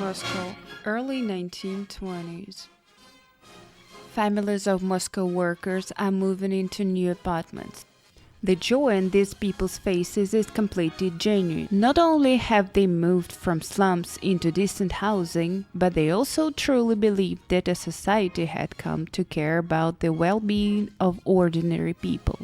Moscow, early 1920s. Families of Moscow workers are moving into new apartments. The joy in these people's faces is completely genuine. Not only have they moved from slums into decent housing, but they also truly believe that a society had come to care about the well-being of ordinary people.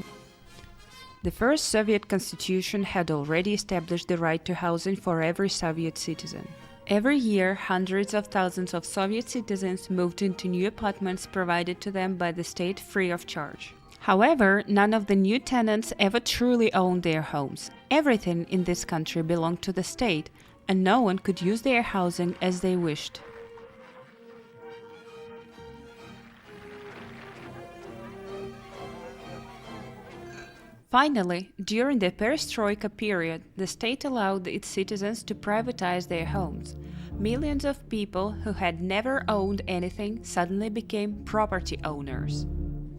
The first Soviet constitution had already established the right to housing for every Soviet citizen. Every year, hundreds of thousands of Soviet citizens moved into new apartments provided to them by the state free of charge. However, none of the new tenants ever truly owned their homes. Everything in this country belonged to the state, and no one could use their housing as they wished. Finally, during the Perestroika period, the state allowed its citizens to privatize their homes. Millions of people who had never owned anything suddenly became property owners.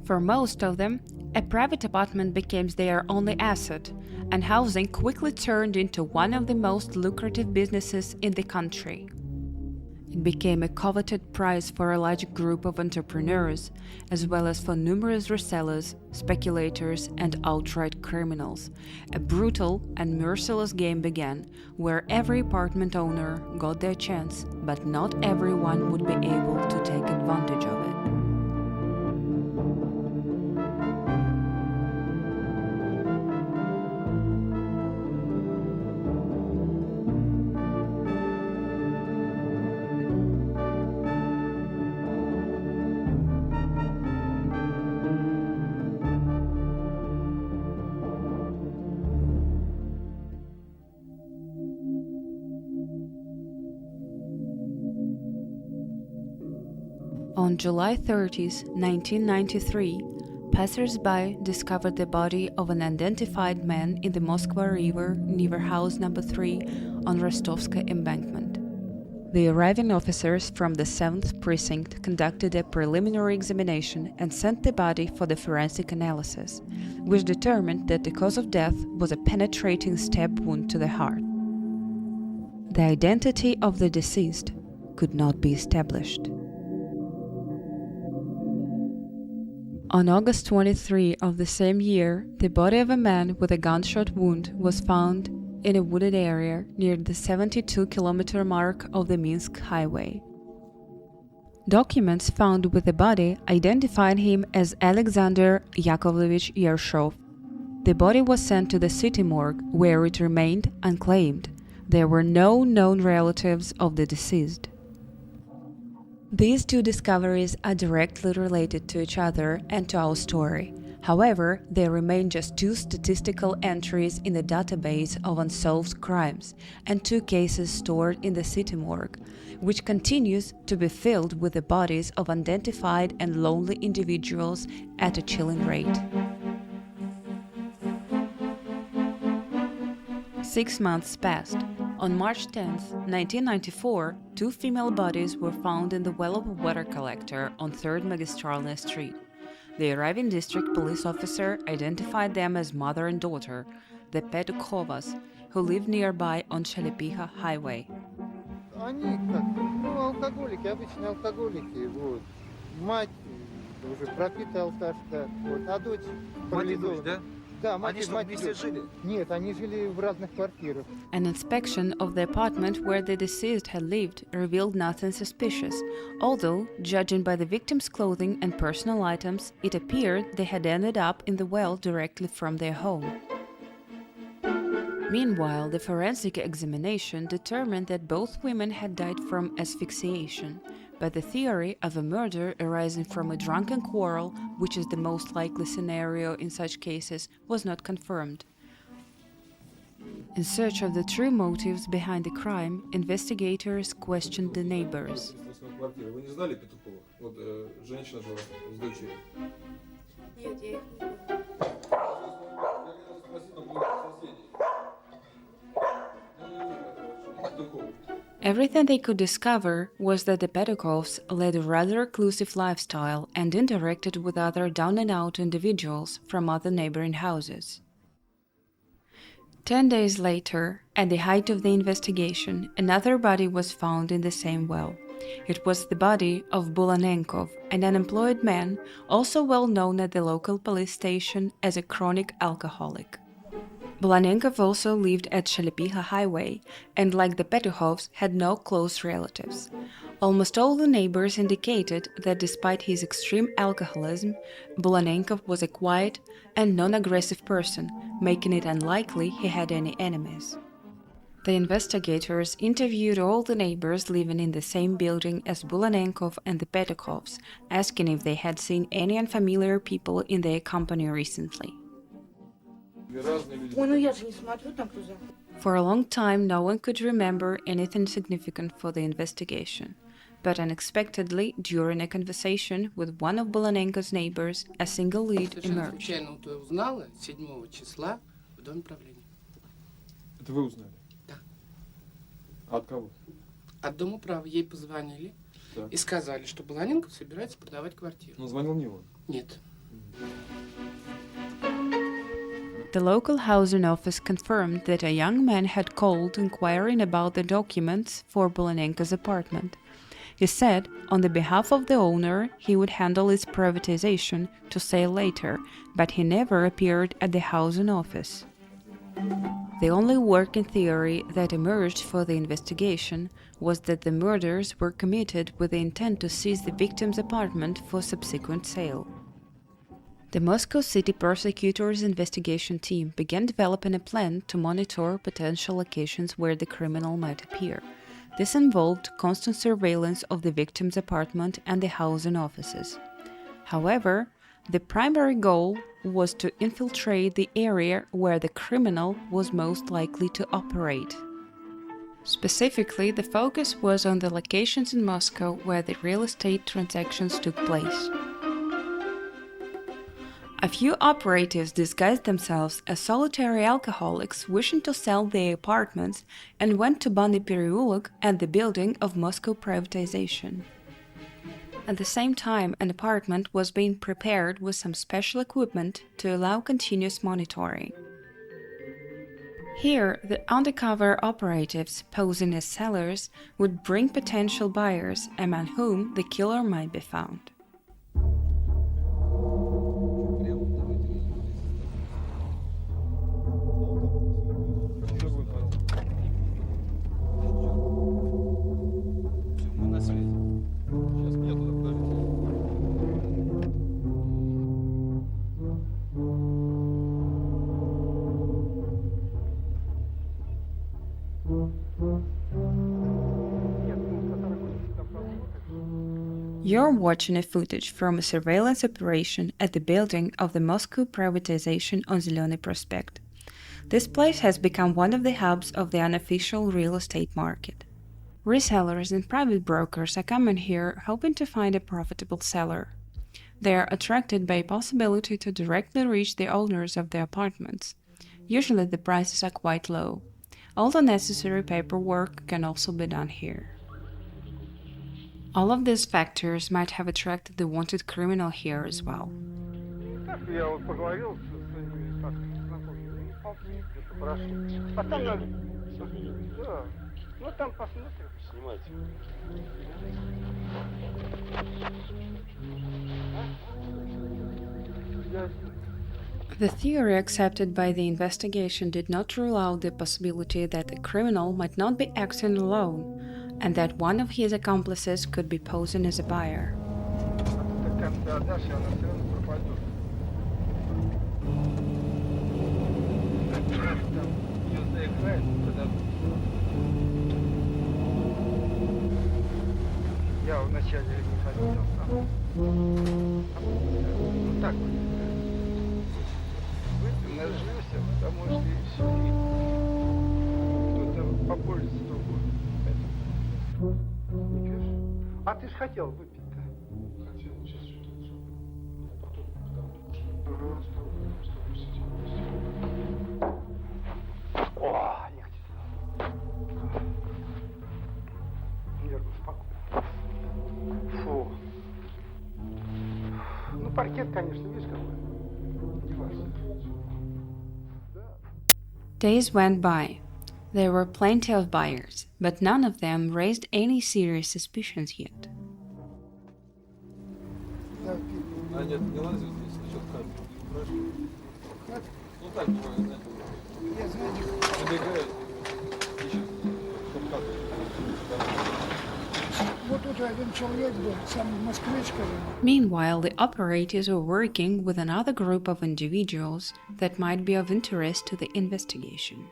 For most of them, a private apartment became their only asset, and housing quickly turned into one of the most lucrative businesses in the country. It became a coveted prize for a large group of entrepreneurs, as well as for numerous resellers, speculators, and outright criminals. A brutal and merciless game began, where every apartment owner got their chance, but not everyone would be able to take advantage of it. On July 30, 1993, passers-by discovered the body of an unidentified man in the Moskva River near house number 3 on Rostovska embankment. The arriving officers from the 7th Precinct conducted a preliminary examination and sent the body for the forensic analysis, which determined that the cause of death was a penetrating stab wound to the heart. The identity of the deceased could not be established. On August 23 of the same year, the body of a man with a gunshot wound was found in a wooded area near the 72-kilometer mark of the Minsk highway. Documents found with the body identified him as Alexander Yakovlevich Yershov. The body was sent to the city morgue, where it remained unclaimed. There were no known relatives of the deceased. These two discoveries are directly related to each other and to our story. However, they remain just two statistical entries in the database of unsolved crimes and two cases stored in the city morgue, which continues to be filled with the bodies of unidentified and lonely individuals at a chilling rate. 6 months passed. On March 10, 1994, two female bodies were found in the well of a water collector on 3rd Magistralny Street. The arriving district police officer identified them as mother and daughter, the Petukhovas, who lived nearby on Shalepiha Highway. Они как, алкоголики, обычные алкоголики, вот. Мать уже пропитая алкашка, вот, а дочь парализована. Да, мать вместе жили? Нет, они жили в разных квартирах. An inspection of the apartment where the deceased had lived revealed nothing suspicious, although, judging by the victim's clothing and personal items, it appeared they had ended up in the well directly from their home. Meanwhile, the forensic examination determined that both women had died from asphyxiation, but the theory of a murder arising from a drunken quarrel, which is the most likely scenario in such cases, was not confirmed. In search of the true motives behind the crime, investigators questioned the neighbors. Everything they could discover was that the Petukovs led a rather reclusive lifestyle and interacted with other down-and-out individuals from other neighboring houses. 10 days later, at the height of the investigation, another body was found in the same well. It was the body of Bulanenkov, an unemployed man, also well known at the local police station as a chronic alcoholic. Bulanenkov also lived at Shalepiha Highway and, like the Petuhovs, had no close relatives. Almost all the neighbors indicated that despite his extreme alcoholism, Bulanenkov was a quiet and non-aggressive person, making it unlikely he had any enemies. The investigators interviewed all the neighbors living in the same building as Bulanenkov and the Petukovs, asking if they had seen any unfamiliar people in their company recently. For a long time, no one could remember anything significant for the investigation. But unexpectedly, during a conversation with one of Bulanenko's neighbors, a single lead emerged. Это вы узнали? Да. От кого? От Домоуправа ей позвонили и сказали, что Буланенков собирается продавать квартиру. Но звонил не он? Нет. The local housing office confirmed that a young man had called inquiring about the documents for Bulanenko's apartment. He said, on the behalf of the owner, he would handle its privatization to sale later, but he never appeared at the housing office. The only working theory that emerged for the investigation was that the murders were committed with the intent to seize the victim's apartment for subsequent sale. The Moscow City Prosecutor's investigation team began developing a plan to monitor potential locations where the criminal might appear. This involved constant surveillance of the victim's apartment and the housing offices. However, the primary goal was to infiltrate the area where the criminal was most likely to operate. Specifically, the focus was on the locations in Moscow where the real estate transactions took place. A few operatives disguised themselves as solitary alcoholics wishing to sell their apartments and went to Banny Pereulok and the building of Moscow privatization. At the same time, an apartment was being prepared with some special equipment to allow continuous monitoring. Here, the undercover operatives, posing as sellers, would bring potential buyers, among whom the killer might be found. You're watching a footage from a surveillance operation at the building of the Moscow privatization on Zelyony Prospect. This place has become one of the hubs of the unofficial real estate market. Resellers and private brokers are coming here hoping to find a profitable seller. They are attracted by a possibility to directly reach the owners of the apartments. Usually the prices are quite low. All the necessary paperwork can also be done here. All of these factors might have attracted the wanted criminal here as well. The theory accepted by the investigation did not rule out the possibility that the criminal might not be acting alone, and that one of his accomplices could be posing as a buyer. А ты ж хотел выпить-то. Хотел, сейчас что-то. О, легче стало. Нервы спокойно. Фу. Ну, паркет, конечно, видишь, какой. Не важно. Да. Days went by. There were plenty of buyers, but none of them raised any serious suspicions yet. А нет, не лазил здесь, насчет хаты. Хорошо. Ну так, знаете, забегают, ищут, чтобы хату. Meanwhile, the operatives were working with another group of individuals that might be of interest to the investigation.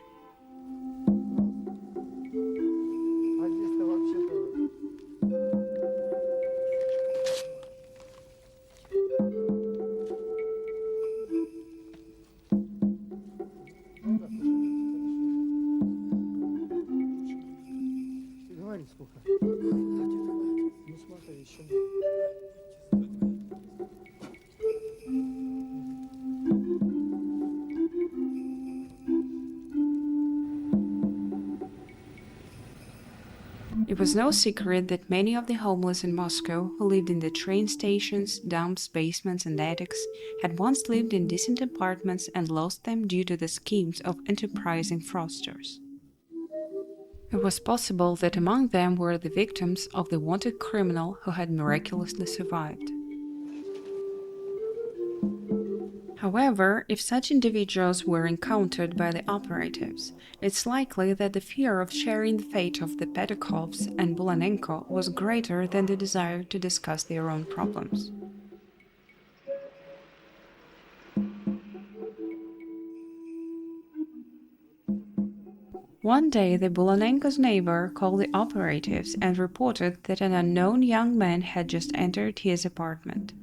А здесь-то вообще-то... Ты говори сколько? Ну смотри, еще нет. It was no secret that many of the homeless in Moscow who lived in the train stations, dumps, basements, and attics had once lived in decent apartments and lost them due to the schemes of enterprising fraudsters. It was possible that among them were the victims of the wanted criminal who had miraculously survived. However, if such individuals were encountered by the operatives, it's likely that the fear of sharing the fate of the Petukovs and Bulanenko was greater than the desire to discuss their own problems. One day, the Bulanenko's neighbor called the operatives and reported that an unknown young man had just entered his apartment.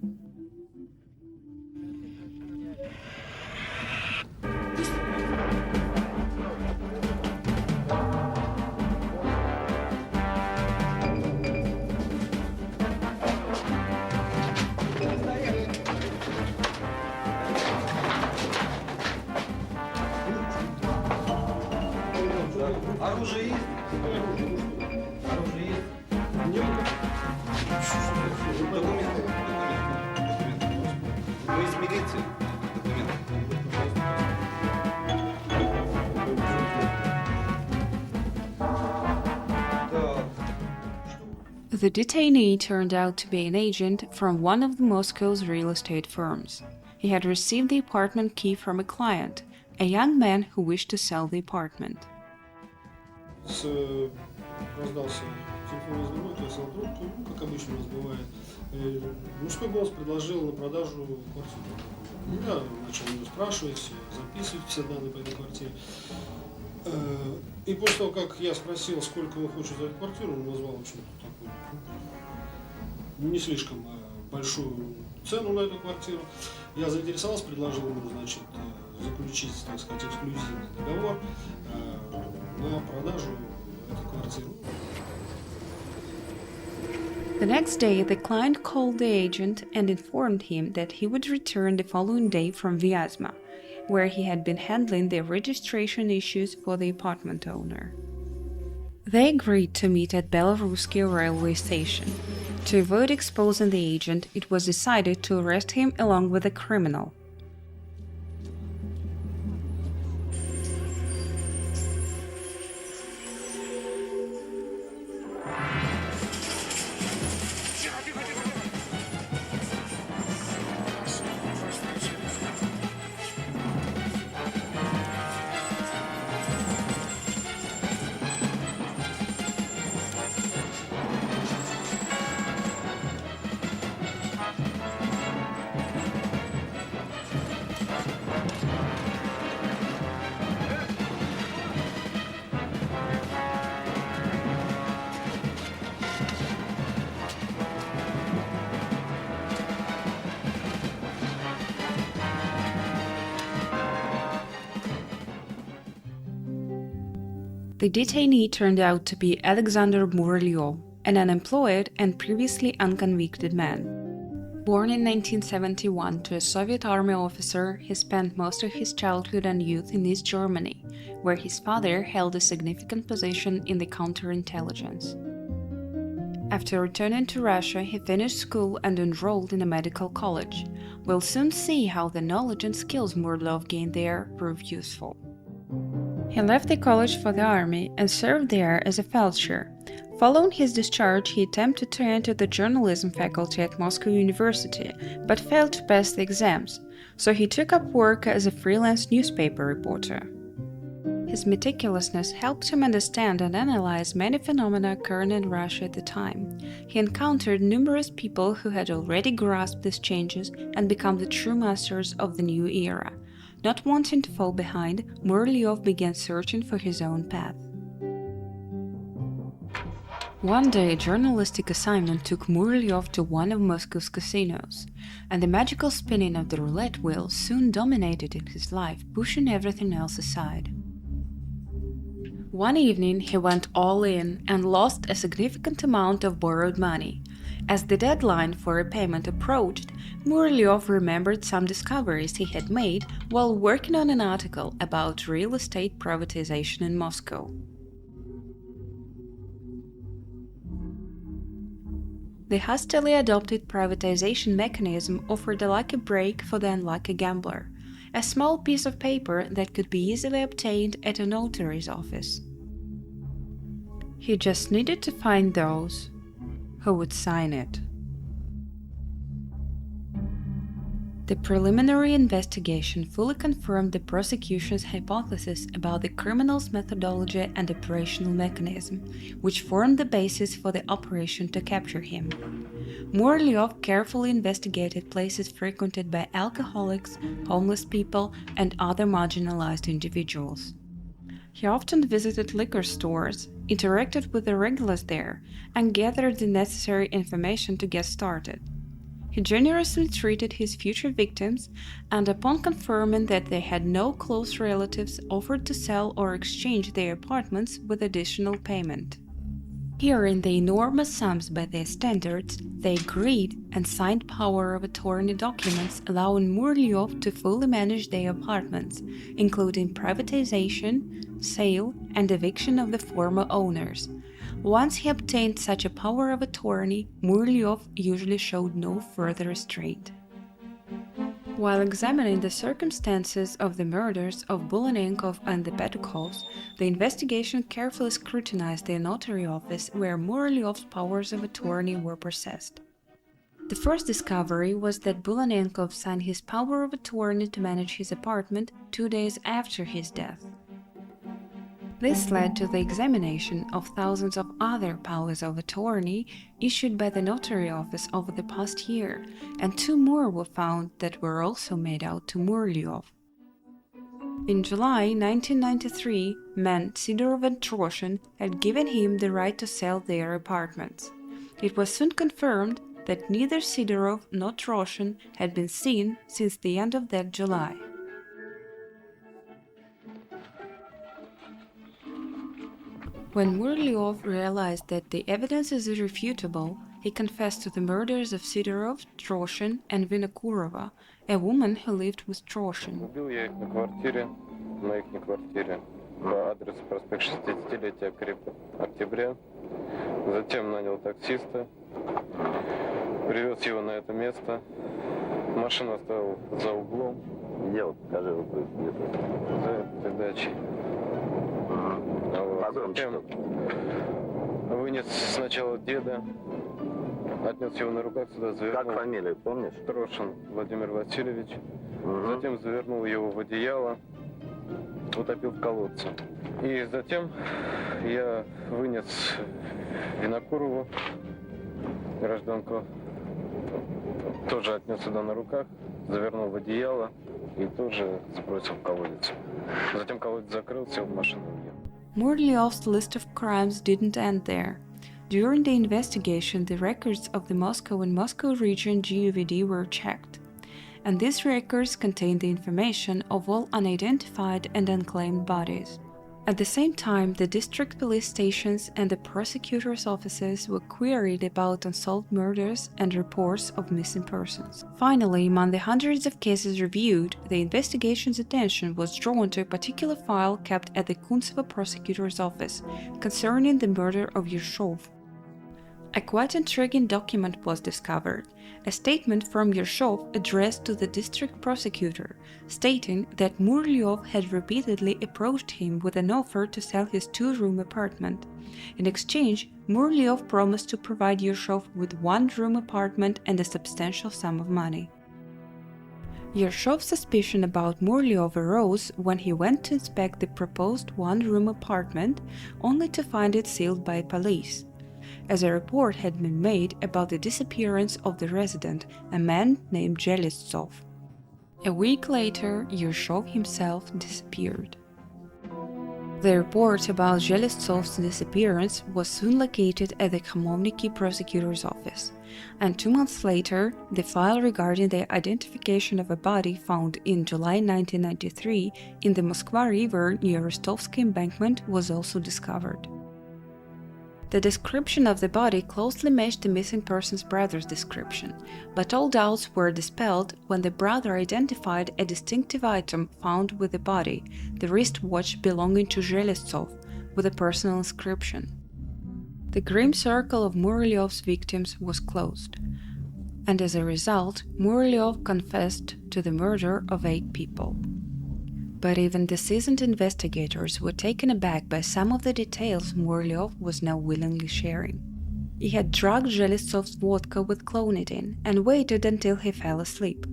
Оружие есть? Оружие есть? Документы. Мы из милиции. Документы. The detainee turned out to be an agent from one of Moscow's real estate firms. He had received the apartment key from a client, a young man who wished to sell the apartment. Раздался телефонный звонок, я снял трубку, как обычно у нас бывает. Мужской голос предложил на продажу квартиру. Я начал ее спрашивать, записывать все данные по этой квартире. И после того, как я спросил, сколько он хочет за эту квартиру, он назвал, в общем-то, такую не слишком большую цену на эту квартиру. Я заинтересовался, предложил ему, значит, заключить, так сказать, эксклюзивный договор на продажу этой квартиры. The next day, the client called the agent and informed him that he would return the following day from Vyazma, where he had been handling the registration issues for the apartment owner. They agreed to meet at Belorusky railway station. To avoid exposing the agent, it was decided to arrest him along with the criminal. The detainee turned out to be Alexander Muralyov, an unemployed and previously unconvicted man. Born in 1971 to a Soviet army officer, he spent most of his childhood and youth in East Germany, where his father held a significant position in the counterintelligence. After returning to Russia, he finished school and enrolled in a medical college. We'll soon see how the knowledge and skills Muralyov gained there proved useful. He left the college for the army and served there as a feldsher. Following his discharge, he attempted to enter the journalism faculty at Moscow University, but failed to pass the exams, so he took up work as a freelance newspaper reporter. His meticulousness helped him understand and analyze many phenomena occurring in Russia at the time. He encountered numerous people who had already grasped these changes and become the true masters of the new era. Not wanting to fall behind, Muralyov began searching for his own path. One day, a journalistic assignment took Muralyov to one of Moscow's casinos, and the magical spinning of the roulette wheel soon dominated in his life, pushing everything else aside. One evening, he went all in and lost a significant amount of borrowed money. As the deadline for repayment approached, Muralyov remembered some discoveries he had made while working on an article about real estate privatization in Moscow. The hastily adopted privatization mechanism offered a lucky break for the unlucky gambler, a small piece of paper that could be easily obtained at a notary's office. He just needed to find those who would sign it. The preliminary investigation fully confirmed the prosecution's hypothesis about the criminal's methodology and operational mechanism, which formed the basis for the operation to capture him. Muralyov carefully investigated places frequented by alcoholics, homeless people, and other marginalized individuals. He often visited liquor stores, interacted with the regulars there, and gathered the necessary information to get started. He generously treated his future victims, and upon confirming that they had no close relatives, offered to sell or exchange their apartments with additional payment. Hearing the enormous sums by their standards, they agreed and signed power of attorney documents allowing Muralyov to fully manage their apartments, including privatization, sale, and eviction of the former owners. Once he obtained such a power of attorney, Muralyov usually showed no further restraint. While examining the circumstances of the murders of Bulenenkov and the Petukovs, the investigation carefully scrutinized the notary office where Muralyov's powers of attorney were possessed. The first discovery was that Bulenenkov signed his power of attorney to manage his apartment 2 days after his death. This led to the examination of thousands of other powers of attorney issued by the notary office over the past year, and 2 more were found that were also made out to Muralyov. In July 1993, men Sidorov and Troshin had given him the right to sell their apartments. It was soon confirmed that neither Sidorov nor Troshin had been seen since the end of that July. When Muralyov realized that the evidence is irrefutable, he confessed to the murders of Sidorov, Troshin, and Vinokurova, a woman who lived with Troshin. Убил я их на квартире, по адресу проспект 60-летия октября. Затем нанял таксиста, привез его на это место. Машину оставил за углом. Где вот, покажи, где-то. За этой дачей. Затем вынес сначала деда, отнес его на руках сюда, завернул. Как фамилию, помнишь? Трошин Владимир Васильевич. Затем завернул его в одеяло, утопил в колодце. И затем я вынес Винокурову, гражданку, тоже отнес сюда на руках, завернул в одеяло и тоже сбросил в колодец. Затем колодец закрыл, сел в машину и уехал. Muralyov's list of crimes didn't end there. During the investigation, the records of the Moscow and Moscow region GUVD were checked, and these records contained the information of all unidentified and unclaimed bodies. At the same time, the district police stations and the prosecutor's offices were queried about unsolved murders and reports of missing persons. Finally, among the hundreds of cases reviewed, the investigation's attention was drawn to a particular file kept at the Kuntsevo prosecutor's office concerning the murder of Yershov. A quite intriguing document was discovered, a statement from Yershov addressed to the district prosecutor, stating that Murlyov had repeatedly approached him with an offer to sell his two-room apartment. In exchange, Murlyov promised to provide Yershov with one-room apartment and a substantial sum of money. Yershov's suspicion about Murlyov arose when he went to inspect the proposed one-room apartment, only to find it sealed by police, as a report had been made about the disappearance of the resident, a man named Zhelestsov. A week later, Yershov himself disappeared. The report about Zhelestsov's disappearance was soon located at the Khamovniki prosecutor's office, and 2 months later, the file regarding the identification of a body found in July 1993 in the Moskva River near Rostovsky embankment was also discovered. The description of the body closely matched the missing person's brother's description, but all doubts were dispelled when the brother identified a distinctive item found with the body, the wristwatch belonging to Zhelestsov, with a personal inscription. The grim circle of Murlyov's victims was closed, and as a result, Murlyov confessed to the murder of 8 people. But even the seasoned investigators were taken aback by some of the details Murlyov was now willingly sharing. He had drugged Zhelestsov's vodka with clonidine and waited until he fell asleep.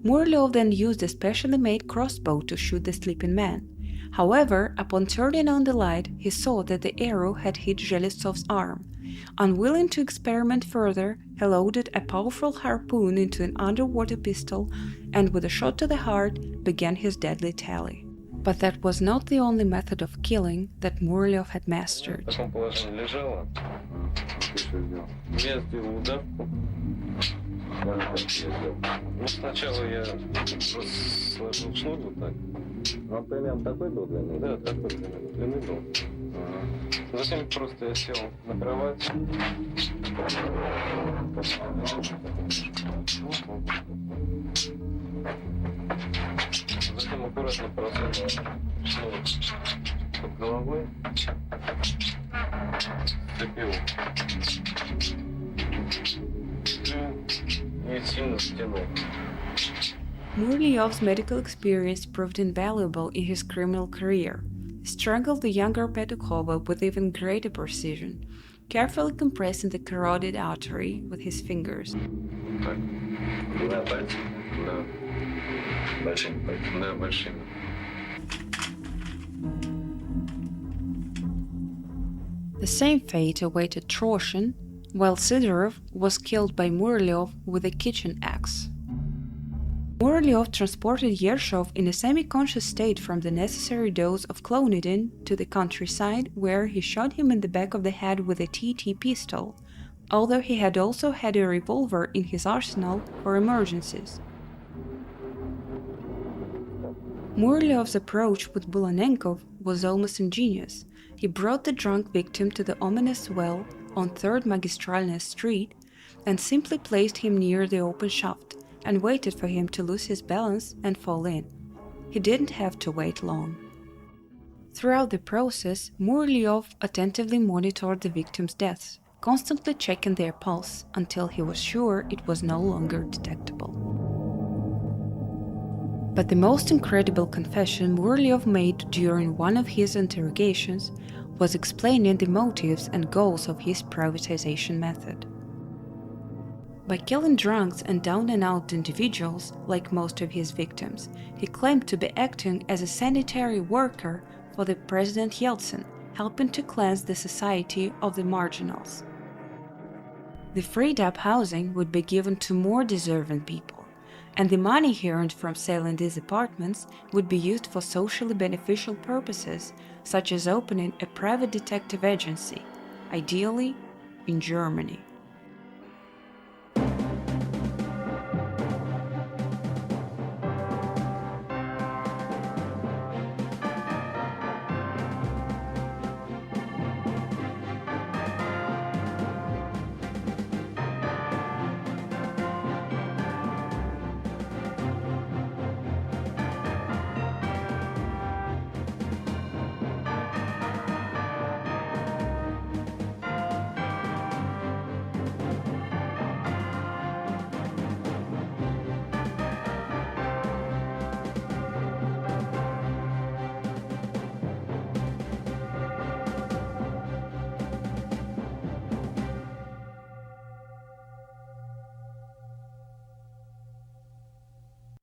Murlyov then used a specially made crossbow to shoot the sleeping man. However, upon turning on the light, he saw that the arrow had hit Zhelestsov's arm. Unwilling to experiment further, he loaded a powerful harpoon into an underwater pistol and, with a shot to the heart, began his deadly tally. But that was not the only method of killing that Murlyov had mastered. В таком положении лежала. Я сделал удавку. Ну, сначала я просто сложил шнур вот так. Ну, примерно такой был длины? Да, такой длины был. Затем просто я сел на кровать. Затем аккуратно просунул шнур под головой. Сцепил. И сильно стянул. Murlyov's medical experience proved invaluable in his criminal career. He strangled the younger Petukhova with even greater precision, carefully compressing the carotid artery with his fingers. Так. Двумя пальцами? Да. Большими пальцами? Да, большими. The same fate awaited Troshin, while Sidorov was killed by Murlyov with a kitchen axe. Murlyov transported Yershov in a semi-conscious state from the necessary dose of clonidine to the countryside, where he shot him in the back of the head with a TT pistol, although he had also had a revolver in his arsenal for emergencies. Murlyov's approach with Bulanenkov was almost ingenious. He brought the drunk victim to the ominous well on 3rd Magistralnaya Street and simply placed him near the open shaft and waited for him to lose his balance and fall in. He didn't have to wait long. Throughout the process, Murlyov attentively monitored the victims' deaths, constantly checking their pulse until he was sure it was no longer detectable. But the most incredible confession Murlyov made during one of his interrogations was explaining the motives and goals of his privatization method. By killing drunks and down-and-out individuals, like most of his victims, he claimed to be acting as a sanitary worker for the President Yeltsin, helping to cleanse the society of the marginals. The freed-up housing would be given to more deserving people, and the money he earned from selling these apartments would be used for socially beneficial purposes, such as opening a private detective agency, ideally in Germany.